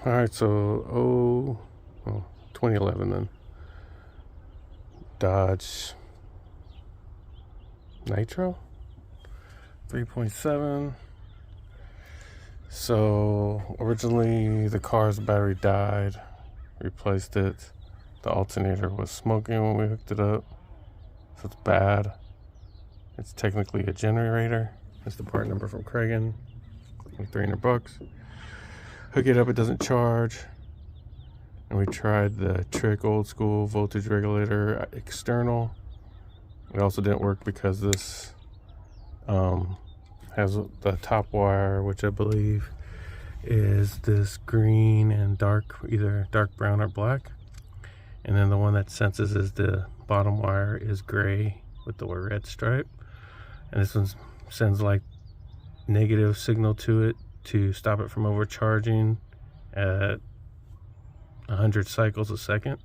All right, so 2011 then. Dodge Nitro 3.7. So originally the car's battery died, replaced it. The alternator was smoking when we hooked it up, so it's bad. It's technically a generator. That's the part number from Kragen, like $300. Hook it up, it doesn't charge. And we tried the trick old school voltage regulator external. It also didn't work because this has the top wire, which I believe is this green and dark, either dark brown or black. And then the one that senses is the bottom wire is gray with the red stripe. And this one sends like negative signal to it to stop it from overcharging at 100 cycles a second.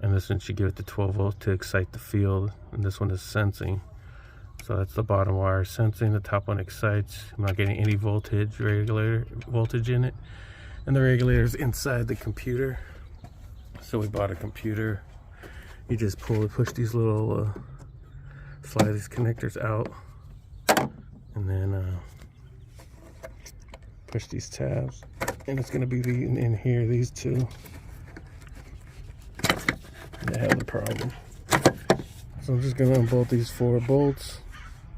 And this one should give it the 12 volts to excite the field. And this one is sensing. So that's the bottom wire sensing, the top one excites. I'm not getting any voltage in it. And the regulator is inside the computer. So we bought a computer. You just push these little slide these connectors out, and then push these tabs, and it's going to be in here, these two that have the problem. So I'm just going to unbolt these 4 bolts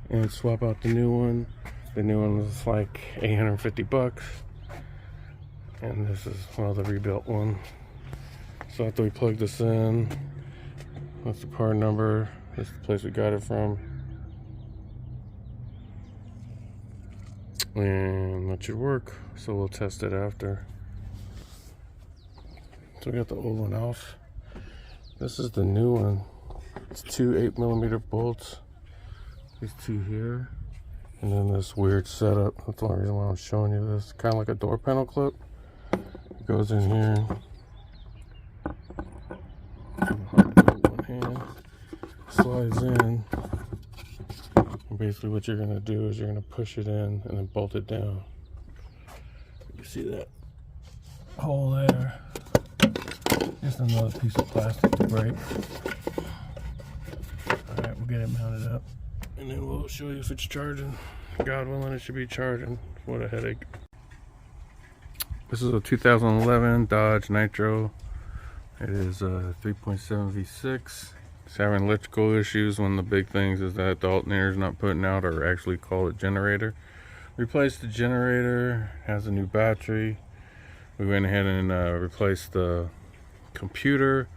and swap out the new one. The new one was like $850, and this is, well, the rebuilt one. So after we plug this in, that's the part number. This is the place we got it from. And that should work. So we'll test it after. So we got the old one off. This is the new one. It's 2 8mm bolts. These 2 here. And then this weird setup. That's the only reason why I'm showing you this. Kind of like a door panel clip. It goes in here. One hand. Slides in, and basically what you're going to do is you're going to push it in and then bolt it down. You see that hole there? Just another piece of plastic to break. Alright, we'll get it mounted up and then we'll show you if it's charging. God willing, it should be charging. What a headache. This is a 2011 Dodge Nitro. It is a 3.7 V6. It's having electrical issues. One of the big things is that the alternator is not putting out, or actually call it generator. Replaced the generator, has a new battery. We went ahead and replaced the computer,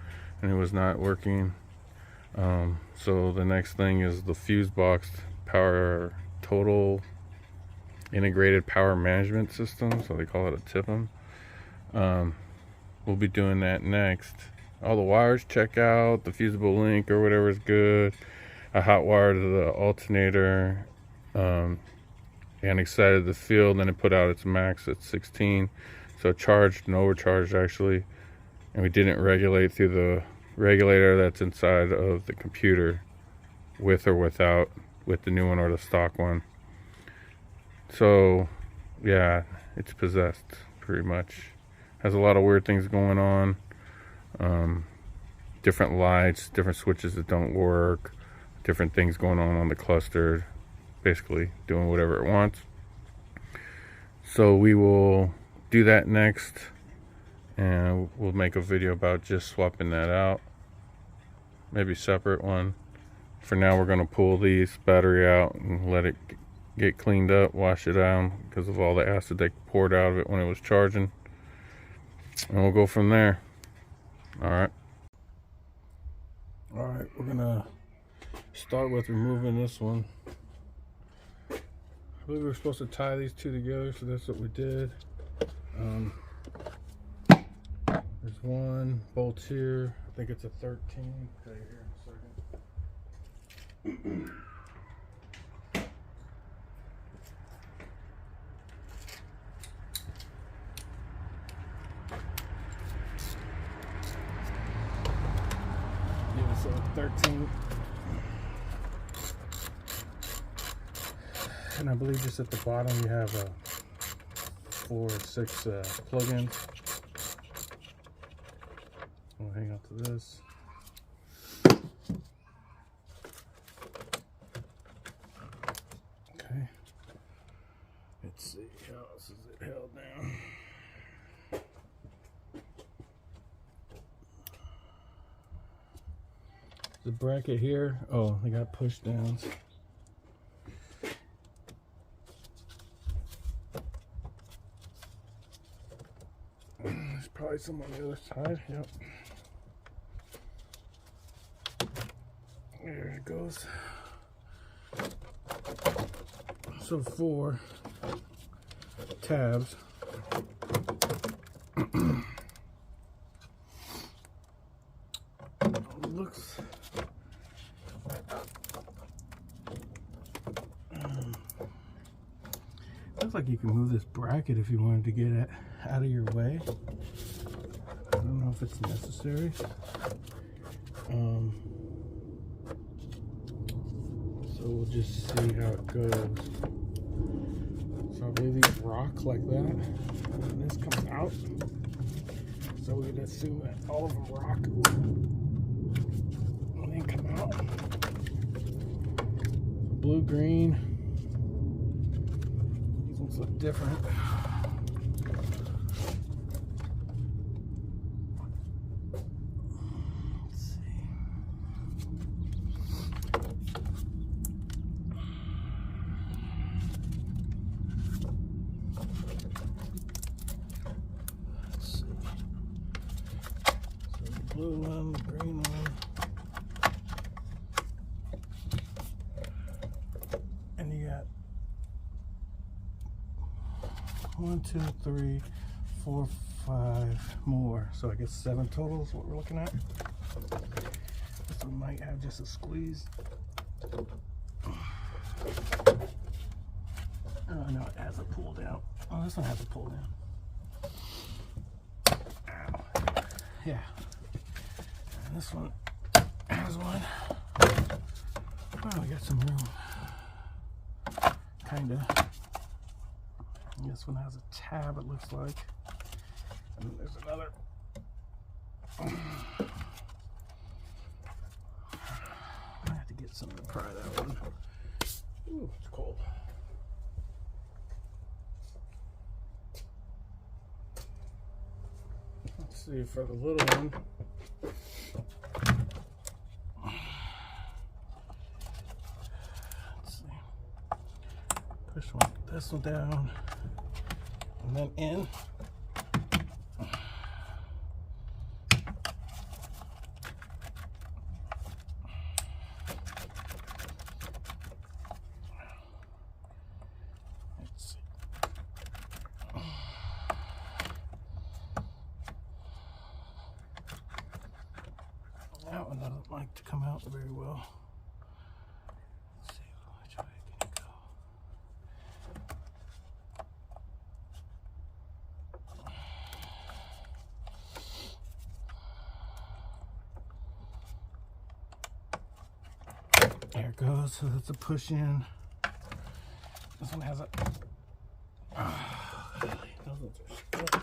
and it was not working. So the next thing is the fuse box, total integrated power management system. So they call it a TIPM. We'll be doing that next. All the wires check out, the fusible link or whatever is good. I hot wired the alternator and excited the field, and it put out its max at 16. So it charged and overcharged actually. And we didn't regulate through the regulator that's inside of the computer, with or without, with the new one or the stock one. So yeah, it's possessed pretty much. Has a lot of weird things going on. Different lights, different switches that don't work, different things going on the cluster, basically doing whatever it wants. So we will do that next, and we'll make a video about just swapping that out, maybe separate one. For now, we're going to pull these battery out and let it get cleaned up, wash it down because of all the acid they poured out of it when it was charging, and we'll go from there. Alright, we're gonna start with removing this one. I believe we were supposed to tie these 2 together, so that's what we did. There's one bolt here. I think it's a 13. Right here in a second. So 13, and I believe just at the bottom you have 4 or 6 plug-ins. I'll hang up to this. Okay. Let's see how else is it held down. The bracket here, oh, they got push downs. There's probably some on the other side. Yep. There it goes. So 4 tabs. Looks like you can move this bracket if you wanted to get it out of your way. I don't know if it's necessary. So we'll just see how it goes. So I believe these rock like that, and this comes out. So we'd assume that all of them rock and then come out. Blue, green. These ones look different. Blue one, the green one, and you got 1, 2, 3, 4, 5 more. So I guess 7 total is what we're looking at. This one might have just a squeeze. Oh no, it has a pull down. Oh, this one has a pull down. Ow. Yeah. This one has one. Oh, we got some room. Kinda. And this one has a tab, it looks like. And then there's another. I have to get something to pry that one. Ooh, it's cold. Let's see for the little one. Push this one down and then in. Let's see. That one doesn't like to come out very well. Let's see which way can it go. There it goes, so that's a push in. This one has a, those ones are split.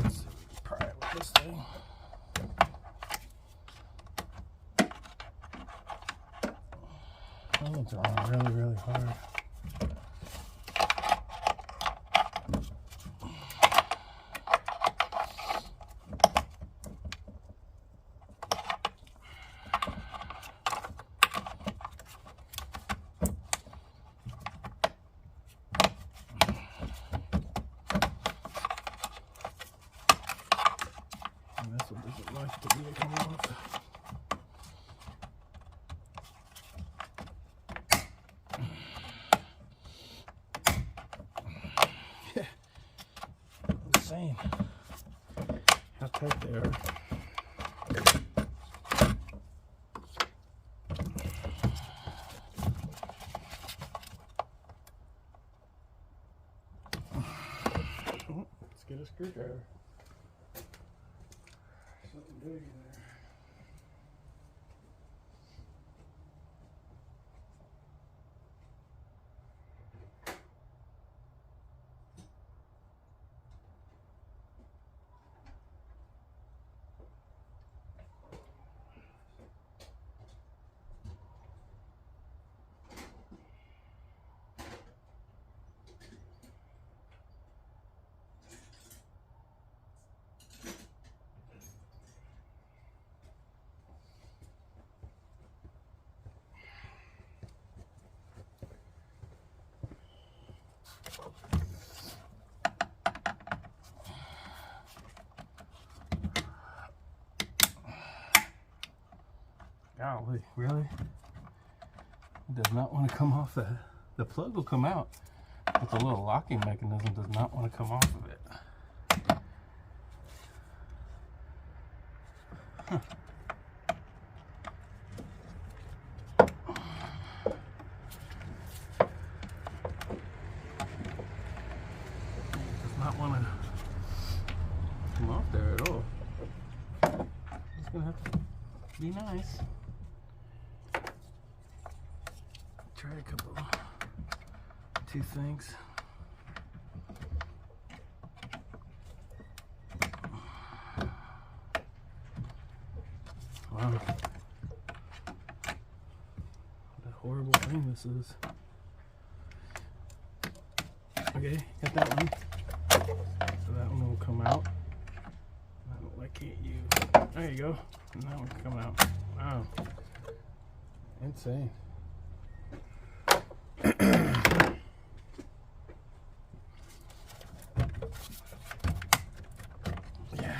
Let's see, pry it with this thing. Those ones are on really, really hard. And this one doesn't like the wheel coming off. Yeah, insane how tight they are. Let's get a screwdriver. Something big in there. Golly, really? It does not want to come off that. The plug will come out, but the little locking mechanism does not want to come off of it. Huh. It does not want to come off there at all. It's gonna have to be nice. Try a couple, 2 things. Wow. What a horrible thing this is. Okay, got that one. So that one will come out. Why can't you? There you go. And that one can come out. Wow. Insane. Yeah.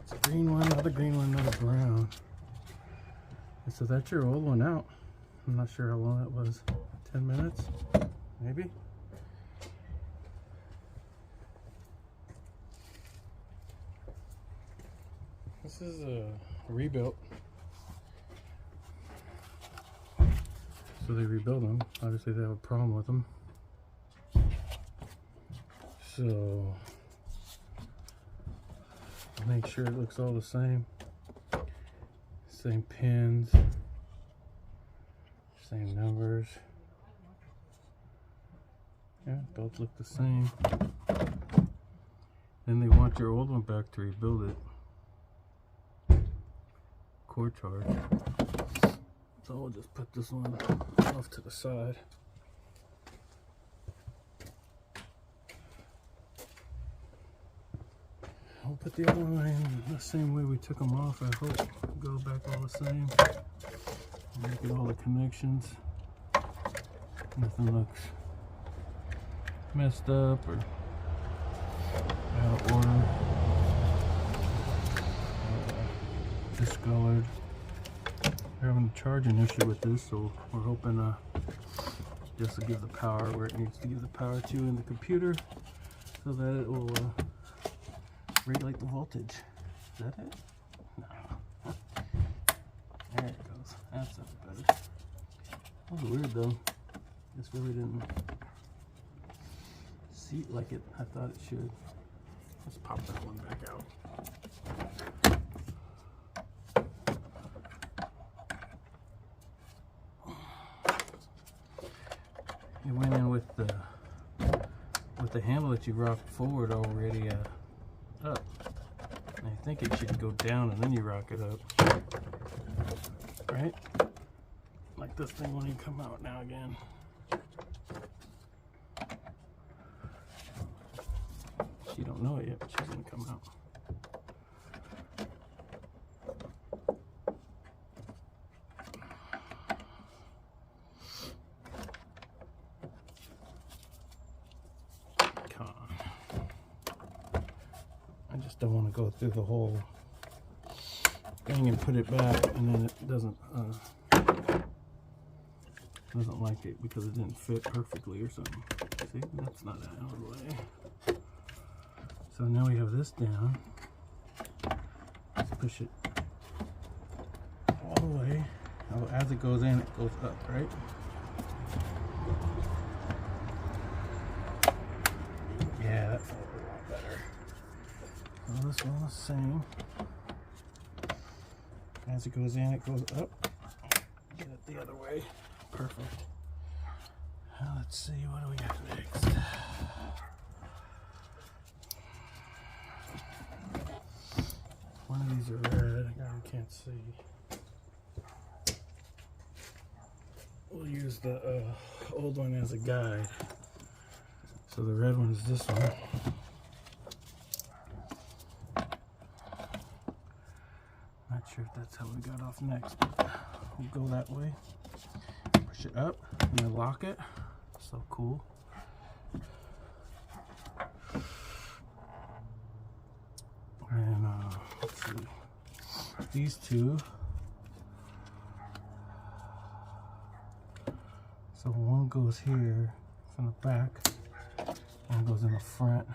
It's a green one, another green one, another brown. And so that's your old one out. I'm not sure how long that was. 10 minutes? Maybe? This is a rebuilt. So they rebuild them. Obviously they have a problem with them. So make sure it looks all the same. Same pins. Same numbers. Yeah, both look the same. Then they want your old one back to rebuild it. Cord charge. So we'll just put this one off to the side. I'll put the other one in the same way we took them off. I hope go back all the same. Make it all the connections. Nothing looks messed up or out of order. Discolored. We're having a charging issue with this, so we're hoping just to give the power where it needs to give the power to in the computer, so that it will regulate the voltage. Is that it? No. There it goes. That's better. That was weird though. This really didn't seat like it. I thought it should. Let's pop that one back out. It went in with the handle that you rocked forward already up. And I think it should go down and then you rock it up. Right? Like this thing won't even come out now again. She don't know it yet, but she's gonna come out. I just don't want to go through the whole thing and put it back, and then it doesn't like it because it didn't fit perfectly or something. See, that's not out of the way. So now we have this down. Let's push it all the way. Oh, as it goes in, it goes up, right? Yeah, that felt a lot better. Well, this one is the same. As it goes in, it goes up. Get it the other way. Perfect. Now let's see, what do we got next? One of these are red. I can't see. We'll use the old one as a guide. So the red one is this one. Not sure if that's how we got off next, but we'll go that way. Push it up and then lock it. So cool. And let's see. These two So one goes here from the back, one goes in the front.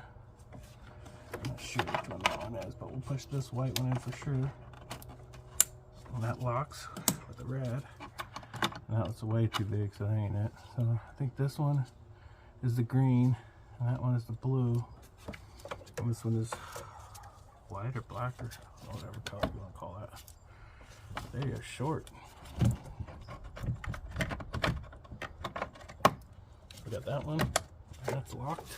I'm not sure which one that one is, but we'll push this white one in for sure. And that locks with the red. And that was way too big, so that ain't it. So I think this one is the green, and that one is the blue. And this one is white or black or whatever color you want to call that. They are short. We got that one, and that's locked.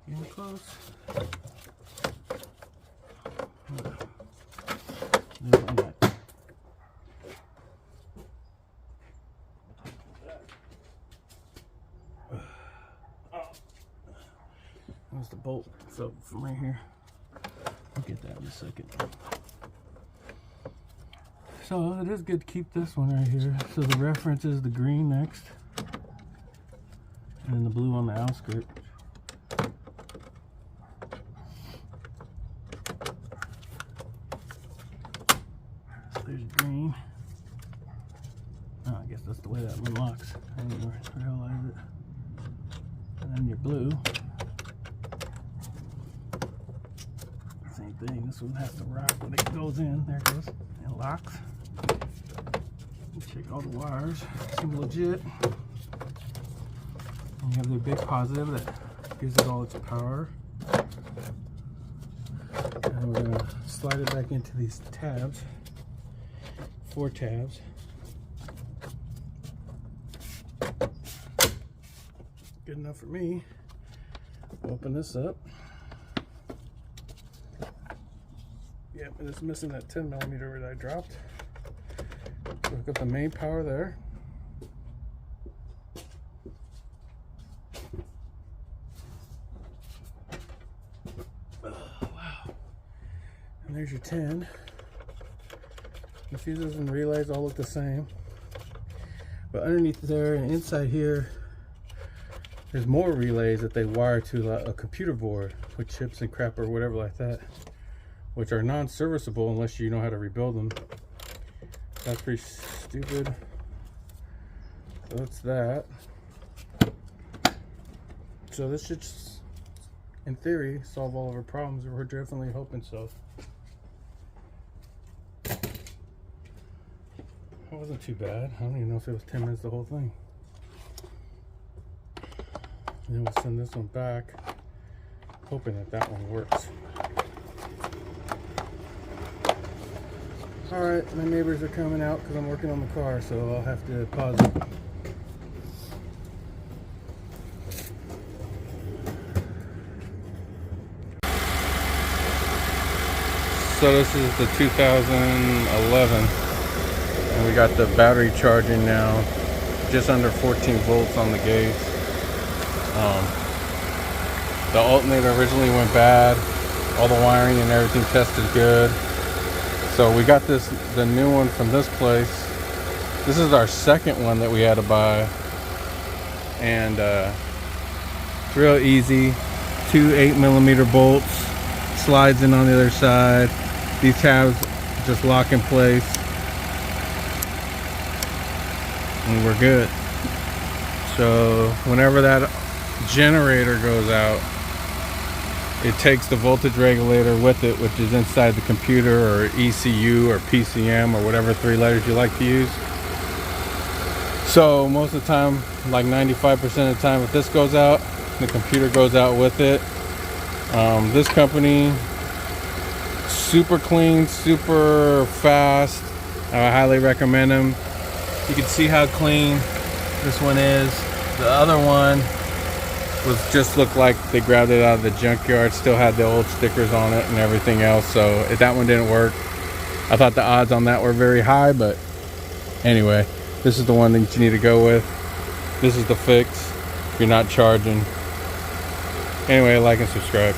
Getting close. There's the bolt fell from right here. I'll get that in a second. So it is good to keep this one right here. So the reference is the green next, and then the blue on the outskirt. So there's green. Oh, I guess that's the way that one locks. I didn't realize it. And then your blue. Same thing. This one has to rock when it goes in. There it goes. It locks. Check all the wires. Seem legit. And you have the big positive that gives it all its power. And we're going to slide it back into these tabs. 4 tabs. Good enough for me. Open this up. Yep, and it's missing that 10mm that I dropped. So we've got the main power there. Oh, wow. And there's your 10. The fuses and relays all look the same. But underneath there and inside here, there's more relays that they wire to a computer board with chips and crap or whatever like that, which are non-serviceable unless you know how to rebuild them. That's pretty stupid. So that's that. So this should, in theory, solve all of our problems. We're definitely hoping so. It wasn't too bad. I don't even know if it was 10 minutes the whole thing. And then we'll send this one back, hoping that that one works. Alright, my neighbors are coming out because I'm working on the car, so I'll have to pause it. So this is the 2011, and we got the battery charging now, just under 14 volts on the gauge. The alternator originally went bad, all the wiring and everything tested good. So we got the new one from this place. This is our second one that we had to buy, and it's real easy. 2 8mm bolts, slides in on the other side. These tabs just lock in place, and we're good. So whenever that generator goes out, it takes the voltage regulator with it, which is inside the computer, or ECU or PCM or whatever 3 letters you like to use. So most of the time, like 95% of the time, if this goes out, the computer goes out with it. This company, super clean, super fast. I highly recommend them. You can see how clean this one is. The other one just looked like they grabbed it out of the junkyard. Still had the old stickers on it and everything else, so that one didn't work. I thought the odds on that were very high, but anyway, this is the one that you need to go with. This is the fix if you're not charging. Anyway, like and subscribe.